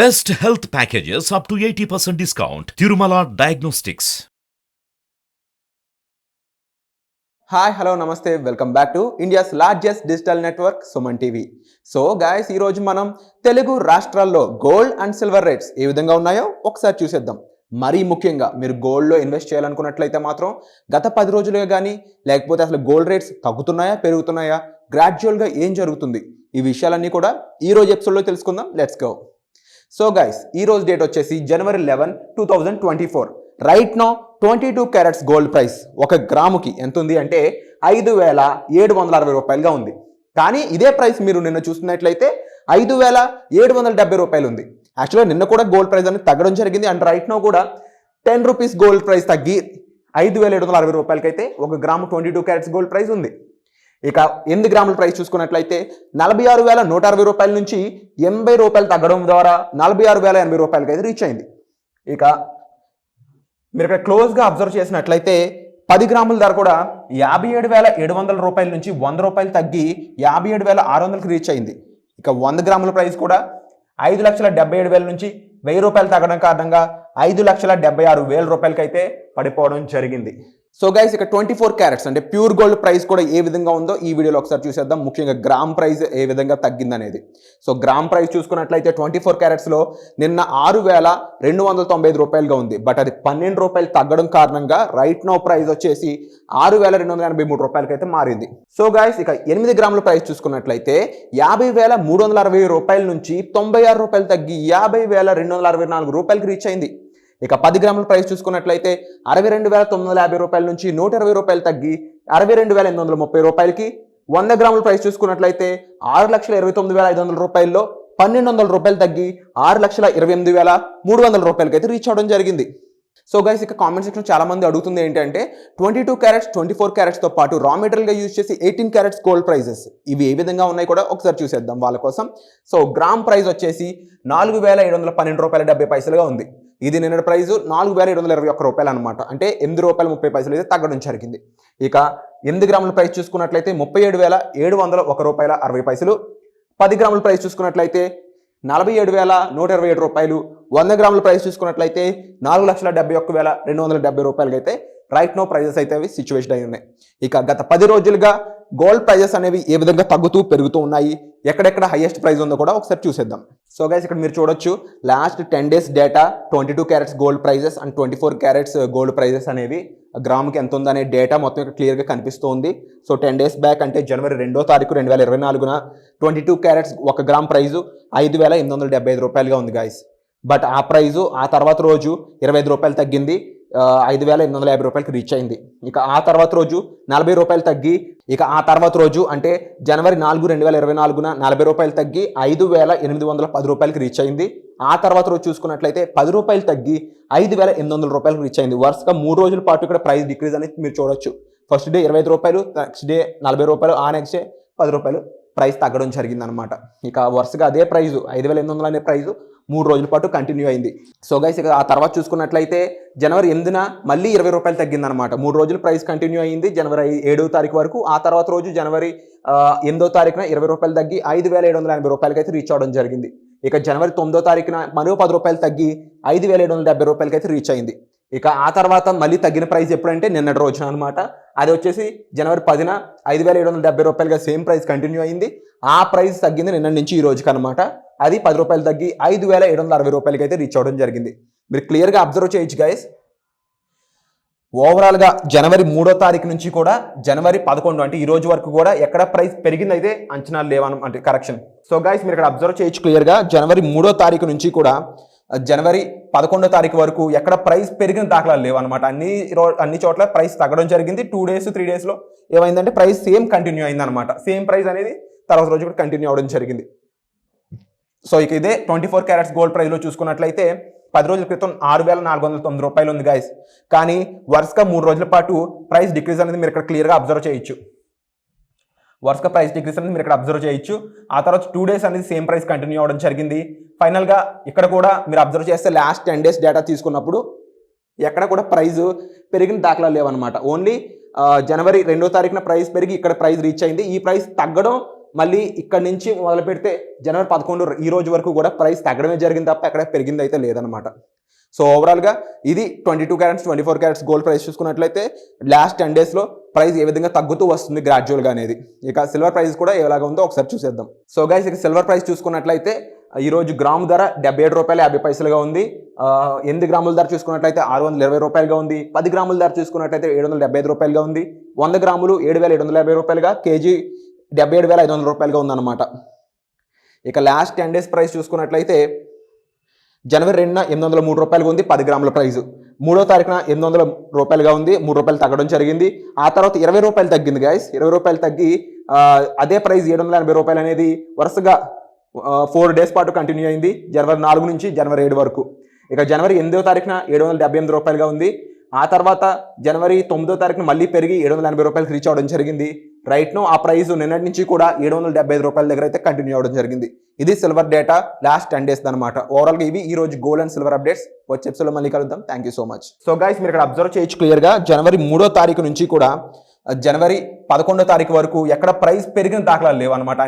Best health packages up to 80% discount. Tirumala Diagnostics. Hi hello నమస్తే welcome back to India's largest digital network Suman TV. So guys, ఈరోజు మనం తెలుగు రాష్ట్రాల్లో gold and silver rates ఏ విధంగా ఉన్నాయో ఒకసారి చూసేద్దాం. మరీ ముఖ్యంగా మీరు గోల్డ్లో ఇన్వెస్ట్ చేయాలనుకున్నట్లయితే మాత్రం గత 10 రోజులుగా కానీ లేకపోతే అసలు గోల్డ్ రేట్స్ తగ్గుతున్నాయా పెరుగుతున్నాయా, గ్రాడ్యువల్గా ఏం జరుగుతుంది, ఈ విషయాలన్నీ కూడా ఈరోజు ఎపిసోడ్లో తెలుసుకుందాం. Let's go. సో గైస్, ఈరోజు డేట్ వచ్చేసి January 11, 2024. Right now 22 carats gold price ఒక గ్రాముకి ఎంత ఉంది అంటే 5,760 రూపాయలుగా ఉంది. కానీ ఇదే ప్రైస్ మీరు నిన్న చూస్తున్నట్లయితే 5,770 రూపాయలు ఉంది. యాక్చువల్గా నిన్న కూడా గోల్డ్ ప్రైస్ అనేది తగ్గడం జరిగింది. అండ్ రైట్ నౌ కూడా 10 రూపీస్ గోల్డ్ ప్రైస్ తగ్గి 5,760 రూపాయలకి అయితే ఒక గ్రాము 22 క్యారెట్స్ గోల్డ్ ప్రైస్ ఉంది. ఇక 8 గ్రాముల ప్రైస్ చూసుకున్నట్లయితే 46,160 రూపాయల నుంచి 80 రూపాయలు తగ్గడం ద్వారా 46,080 రూపాయలకి అయితే రీచ్ అయింది. ఇక మీరు ఇక్కడ క్లోజ్గా అబ్జర్వ్ చేసినట్లయితే 10 గ్రాముల ధర కూడా 57,700 రూపాయల నుంచి 100 రూపాయలు తగ్గి 57,600కి రీచ్ అయింది. ఇక 100 గ్రాముల ప్రైస్ కూడా 5,77,000 నుంచి 1000 రూపాయలు తగ్గడం కారణంగా 5,76,000 రూపాయలకి అయితే పడిపోవడం జరిగింది. సో గైస్, ఇక 24 క్యారెట్స్ అంటే ప్యూర్ గోల్డ్ ప్రైస్ కూడా ఏ విధంగా ఉందో ఈ వీడియోలో ఒకసారి చూసేద్దాం. ముఖ్యంగా గ్రామ్ ప్రైస్ ఏ విధంగా తగ్గిందనేది. సో గ్రామ్ ప్రైస్ చూసుకున్నట్లయితే 24 క్యారెట్స్లో నిన్న 6,295 రూపాయలుగా ఉంది. బట్ అది 12 రూపాయలు తగ్గడం కారణంగా రైట్ నో ప్రైస్ వచ్చేసి 6,283 రూపాయలకి అయితే మారింది. సో గైస్, ఇక 8 గ్రాముల ప్రైస్ చూసుకున్నట్లయితే 50,360 రూపాయల నుంచి 96 రూపాయలు తగ్గి 50,264 రూపాయలకి రీచ్ అయింది. ఇక 10 గ్రాముల ప్రైస్ చూసుకున్నట్లయితే 62,950 రూపాయల నుంచి 120 రూపాయలు తగ్గి 62,830 రూపాయలకి. 100 గ్రాముల ప్రైస్ చూసుకున్నట్లయితే 6,29,500 రూపాయల్లో 1,200 రూపాయలు తగ్గి 6,28,300 రూపాయలకి అయితే రీచ్ అవడం జరిగింది. సో గైస్, ఇక కామెంట్ సెక్షన్ చాలా మంది అడుగుతుంది ఏంటంటే 22 క్యారెట్స్ 24 క్యారెట్స్తో పాటు రా మెటీరియల్గా యూజ్ చేసి 18 క్యారెట్స్ గోల్డ్ ప్రైజెస్ ఇవి ఏ విధంగా ఉన్నాయి కూడా ఒకసారి చూసేద్దాం వాళ్ళ కోసం. సో గ్రామ్ ప్రైస్ వచ్చేసి 4,712 రూపాయల 70 పైసలుగా ఉంది. ఇది నిన్నటి ప్రైస్ 4,721 రూపాయలు అనమాట. అంటే 8 రూపాయలు 30 పైసలు అయితే తగ్గడం జరిగింది. ఇక 8 గ్రాముల ప్రైస్ చూసుకున్నట్లయితే 37,701 రూపాయల 60 పైసలు. 10 గ్రాముల ప్రైస్ చూసుకున్నట్లయితే 47,127 రూపాయలు. 100 గ్రాముల ప్రైస్ చూసుకున్నట్లయితే 4,71,270 రూపాయలకి అయితే రైట్ నో ప్రైజెస్ అయితే అవి సిచ్యువేషన్ అయి ఉన్నాయి. ఇక గత 10 రోజులుగా గోల్డ్ ప్రైజెస్ అనేవి ఏ విధంగా తగ్గుతూ పెరుగుతూ ఉన్నాయి, ఎక్కడెక్కడ హైయెస్ట్ ప్రైస్ ఉందో కూడా ఒకసారి చూసేద్దాం. సో గైస్, ఇక్కడ మీరు చూడొచ్చు last 10 days data 22 carats gold prices and 24 carats gold prices అనేవి గ్రాముకి ఎంత ఉందనే డేటా మొత్తం ఇక్కడ క్లియర్గా కనిపిస్తుంది. సో 10 డేస్ బ్యాక్ అంటే January 2వ తారీఖు 2024 22 క్యారెట్స్ 1 గ్రామ్ ప్రైజు 5,875 రూపాయలుగా ఉంది గాయస్. బట్ ఆ ప్రైజు ఆ తర్వాత రోజు 25 రూపాయలు తగ్గింది, 5,850 రూపాయలకి రీచ్ అయింది. ఇక ఆ తర్వాత రోజు 40 రూపాయలు తగ్గి, ఇక ఆ తర్వాత రోజు అంటే January 4, 2024 40 రూపాయలు తగ్గి 5,810 రూపాయలకి రీచ్ అయింది. ఆ తర్వాత రోజు చూసుకున్నట్లయితే 10 రూపాయలు తగ్గి 5,800 రూపాయలకు రీచ్ అయింది. వరుసగా 3 రోజుల పాటు ఇక్కడ ప్రైస్ డిక్రీజ్ అనేది మీరు చూడొచ్చు. ఫస్ట్ డే 25 రూపాయలు, నెక్స్ట్ డే 40 రూపాయలు, ఆ నెక్స్ట్ డే 10 రూపాయలు ప్రైస్ తగ్గడం జరిగింది అనమాట. ఇక వరుసగా అదే ప్రైజు 5,800 అనే ప్రైజు 3 రోజుల పాటు కంటిన్యూ అయింది. సో గైస్, ఇక ఆ తర్వాత చూసుకున్నట్లయితే January 8న మళ్ళీ 20 రూపాయలు తగ్గిందనమాట. 3 రోజులు ప్రైస్ కంటిన్యూ అయింది January 7వ తారీఖు వరకు. ఆ తర్వాత రోజు January 8వ తారీఖున 20 రూపాయలు తగ్గి 5,780 రూపాయలకి అయితే రీచ్ అవడం జరిగింది. ఇక January 9వ తారీఖున మరో 10 రూపాయలు తగ్గి 5,770 రూపాయలకి అయితే రీచ్ అయింది. ఇక ఆ తర్వాత మళ్ళీ తగ్గిన ప్రైస్ ఎప్పుడంటే నిన్నటి రోజున అనమాట. అది వచ్చేసి January 10న 5,770 రూపాయలుగా సేమ్ ప్రైస్ కంటిన్యూ అయింది. ఆ ప్రైస్ తగ్గింది నిన్న నుంచి ఈ రోజుకి అనమాట. అది 10 రూపాయలు తగ్గి 5,760 రూపాయలకి అయితే రీచ్ అవడం జరిగింది. మీరు క్లియర్గా అబ్జర్వ్ చేయొచ్చు గైస్. ఓవరాల్గా January 3వ తారీఖు నుంచి కూడా January 11 అంటే ఈ రోజు వరకు కూడా ఎక్కడ ప్రైస్ పెరిగింది అయితే అంచనాలు లేవన్నమాట, కరెక్షన్. సో గైస్, మీరు ఇక్కడ అబ్జర్వ్ చేయొచ్చు క్లియర్గా. January 3వ తారీఖు నుంచి కూడా January 11వ తారీఖు వరకు ఎక్కడ ప్రైస్ పెరిగిన దాఖలాలు లేవు అనమాట. అన్ని చోట్ల ప్రైస్ తగ్గడం జరిగింది. 2 days 3 daysలో ఏమైందంటే ప్రైస్ సేమ్ కంటిన్యూ అయిందనమాట. సేమ్ ప్రైస్ అనేది తర్వాత రోజు కూడా కంటిన్యూ అవ్వడం జరిగింది. సో ఇక ఇదే 24 క్యారెట్స్ గోల్డ్ ప్రైస్లో చూసుకున్నట్లయితే 10 రోజుల క్రితం 6,409 రూపాయలు ఉంది గాయస్. కానీ వరుసగా 3 రోజుల పాటు ప్రైస్ డిక్రీజ్ అనేది మీరు ఇక్కడ క్లియర్గా అబ్జర్వ్ చేయొచ్చు. వరుసగా ప్రైస్ డిక్రీజ్ అనేది మీరు ఇక్కడ అబ్జర్వ్ చేయొచ్చు. ఆ తర్వాత 2 days అనేది సేమ్ ప్రైస్ కంటిన్యూ అవ్వడం జరిగింది. ఫైనల్గా ఇక్కడ కూడా మీరు అబ్జర్వ్ చేస్తే లాస్ట్ 10 days డేటా తీసుకున్నప్పుడు ఎక్కడ కూడా ప్రైస్ పెరిగిన దాఖలాలు లేవన్నమాట. ఓన్లీ January 2వ తారీఖున ప్రైస్ పెరిగి ఇక్కడ ప్రైస్ రీచ్ అయింది. ఈ ప్రైస్ తగ్గడం మళ్ళీ ఇక్కడ నుంచి మొదలు పెడితే జనవరి 11 ఈ రోజు వరకు కూడా ప్రైస్ తగ్గడమే జరిగింది తప్ప ఎక్కడ పెరిగింది అయితే లేదనమాట. సో ఓవరాల్గా ఇది 22 క్యారెట్స్ 24 క్యారెట్స్ గోల్డ్ ప్రైస్ చూసుకున్నట్లయితే లాస్ట్ 10 డేస్లో ప్రైస్ ఏ విధంగా తగ్గుతూ వస్తుంది గ్రాడ్యువల్గా అనేది. ఇక సిల్వర్ ప్రైస్ కూడా ఎలాగా ఉందో ఒకసారి చూసేద్దాం. సో గైస్ ఇక సిల్వర్ ప్రైస్ చూసుకున్నట్లయితే ఈరోజు గ్రాము ధర ₹77.50 ఉంది. 8 గ్రాముల ధర చూసుకున్నట్లయితే ₹620 ఉంది. 10 గ్రాముల ధర చూసుకున్నట్లయితే ₹775 ఉంది. 100 గ్రాములు ₹7,750, కేజీ ₹77,500 ఉందన్నమాట. ఇక లాస్ట్ 10 డేస్ ప్రైస్ చూసుకున్నట్లయితే జనవరి 2న ₹803 ఉంది 10 గ్రాముల ప్రైజు. 3వ తారీఖున ₹800 ఉంది, ₹3 తగ్గడం జరిగింది. ఆ తర్వాత ₹20 తగ్గింది గైస్. ₹20 తగ్గి అదే ప్రైస్ ₹780 అనేది వరుసగా 4 డేస్ పాటు కంటిన్యూ అయింది, జనవరి 4 నుంచి జనవరి 7 వరకు. ఇక జనవరి 8వ తారీఖున ₹778 ఉంది. ఆ తర్వాత జనవరి 9వ తారీఖున మళ్ళీ పెరిగి ₹780 రీచ్ అవ్వడం జరిగింది. రైట్ నో ఆ ప్రైస్ నిన్నటి నుంచి కూడా ₹775 దగ్గర అయితే కంటిన్యూ అవ్వడం జరిగింది. ఇది సిల్వర్ డేటా లాస్ట్ 10 డేస్ అనమాట. ఓవరాల్గా ఇవి ఈ రోజు గోల్డ్ అండ్ సిల్వర్ అప్డేట్స్. వచ్చే ఎపిసోడ్లో మళ్ళీ కలుద్దాం. Thank you so much. So guys మీరు ఇక్కడ అబ్జర్వ్ చేయొచ్చు క్లియర్గా జనవరి 3వ తారీఖు నుంచి కూడా జనవరి 11వ తారీఖు వరకు ఎక్కడ ప్రైస్ పెరిగిన దాఖలాలు లేవు అనమాట.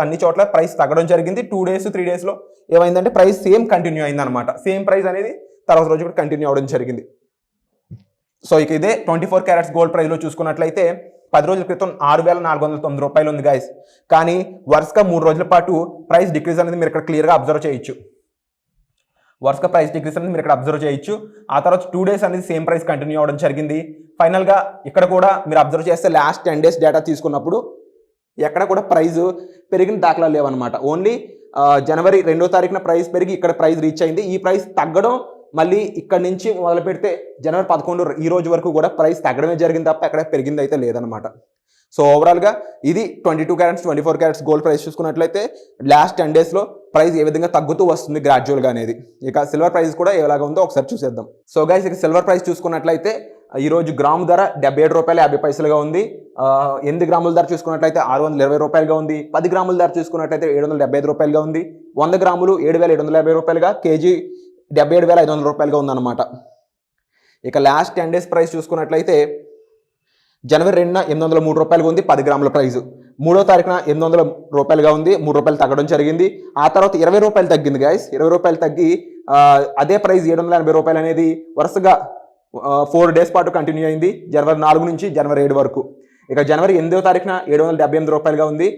అన్ని చోట్ల ప్రైస్ తగ్గడం జరిగింది. 2 డేస్ 3 డేస్లో ఏమైందంటే ప్రైస్ సేమ్ కంటిన్యూ అయింది అనమాట. సేమ్ ప్రైస్ అనేది తర్వాత రోజు కూడా కంటిన్యూ అవ్వడం జరిగింది. సో ఇక ఇదే 24 క్యారెట్స్ గోల్డ్ ప్రైస్లో చూసుకున్నట్లయితే 10 రోజుల క్రితం ₹6,409 ఉంది గైస్. కానీ వరుసగా 3 రోజుల పాటు ప్రైస్ డిక్రీజ్ అనేది మీరు ఇక్కడ క్లియర్గా అబ్జర్వ్ చేయొచ్చు. వరుసగా ప్రైస్ డిక్రీజ్ అనేది మీరు ఇక్కడ అబ్జర్వ్ చేయొచ్చు. ఆ తర్వాత 2 డేస్ అనేది సేమ్ ప్రైస్ కంటిన్యూ అవ్వడం జరిగింది. ఫైనల్గా ఇక్కడ కూడా మీరు అబ్జర్వ్ చేస్తే లాస్ట్ 10 డేస్ డేటా తీసుకున్నప్పుడు ఎక్కడ కూడా ప్రైస్ పెరిగిన దాఖలాలు లేవన్నమాట. ఓన్లీ జనవరి 2వ తారీఖున ప్రైస్ పెరిగి ఇక్కడ ప్రైస్ రీచ్ అయింది. ఈ ప్రైస్ తగ్గడం మళ్ళీ ఇక్కడ నుంచి మొదలు పెడితే జనవరి 11 ఈ రోజు వరకు కూడా ప్రైస్ తగ్గడమే జరిగింది తప్ప ఎక్కడ పెరిగింది అయితే లేదనమాట. సో ఓవరాల్గా ఇది 22 క్యారెట్స్ 24 క్యారెట్స్ గోల్డ్ ప్రైస్ చూసుకున్నట్లయితే లాస్ట్ 10 డేస్లో ప్రైస్ ఏ విధంగా తగ్గుతూ వస్తుంది గ్రాడ్యువల్గా అనేది. ఇక సిల్వర్ ప్రైస్ కూడా ఎలాగా ఉందో ఒకసారి చూసేద్దాం. సో గైస్ ఇక సిల్వర్ ప్రైస్ చూసుకున్నట్లయితే ఈరోజు గ్రాము ధర ₹77.50 ఉంది. 8 గ్రాముల ధర చూసుకున్నట్లయితే ₹620 ఉంది. 10 గ్రాముల ధర చూసుకున్నట్లయితే ₹775 ఉంది. 100 గ్రాములు ₹7,750, కేజీ ₹77,500 ఉందన్నమాట. ఇక లాస్ట్ 10 డేస్ ప్రైస్ చూసుకున్నట్లయితే జనవరి 2న ₹803 ఉంది 10 గ్రాముల ప్రైజు. 3వ తారీఖున ₹800 ఉంది, ₹3 తగ్గడం జరిగింది. ఆ తర్వాత ₹20 తగ్గింది గైస్. ₹20 తగ్గి అదే ప్రైస్ ₹780 అనేది వరుసగా 4 డేస్ పాటు కంటిన్యూ అయింది, జనవరి 4 నుంచి జనవరి 7 వరకు. ఇక జనవరి 8వ తారీఖున ₹778 ఉంది.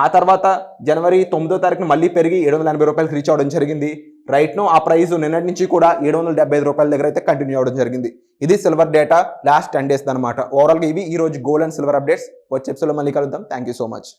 ఆ తర్వాత జనవరి 9వ తారీఖున మళ్ళీ పెరిగి ₹780 రీచ్ అవ్వడం జరిగింది. రైట్ నో ఆ ప్రైస్ నిన్నటి నుంచి కూడా ₹775 దగ్గర అయితే కంటిన్యూ అవ్వడం జరిగింది. ఇది సిల్వర్ డేటా లాస్ట్ 10 డేస్ అనమాట. ఓవరాల్గా ఇవి ఈ రోజు గోల్డ్ అండ్ సిల్వర్ అప్డేట్స్. వచ్చే ఎపిసోడ్లో మళ్ళీ కలుద్దాం. Thank you so much.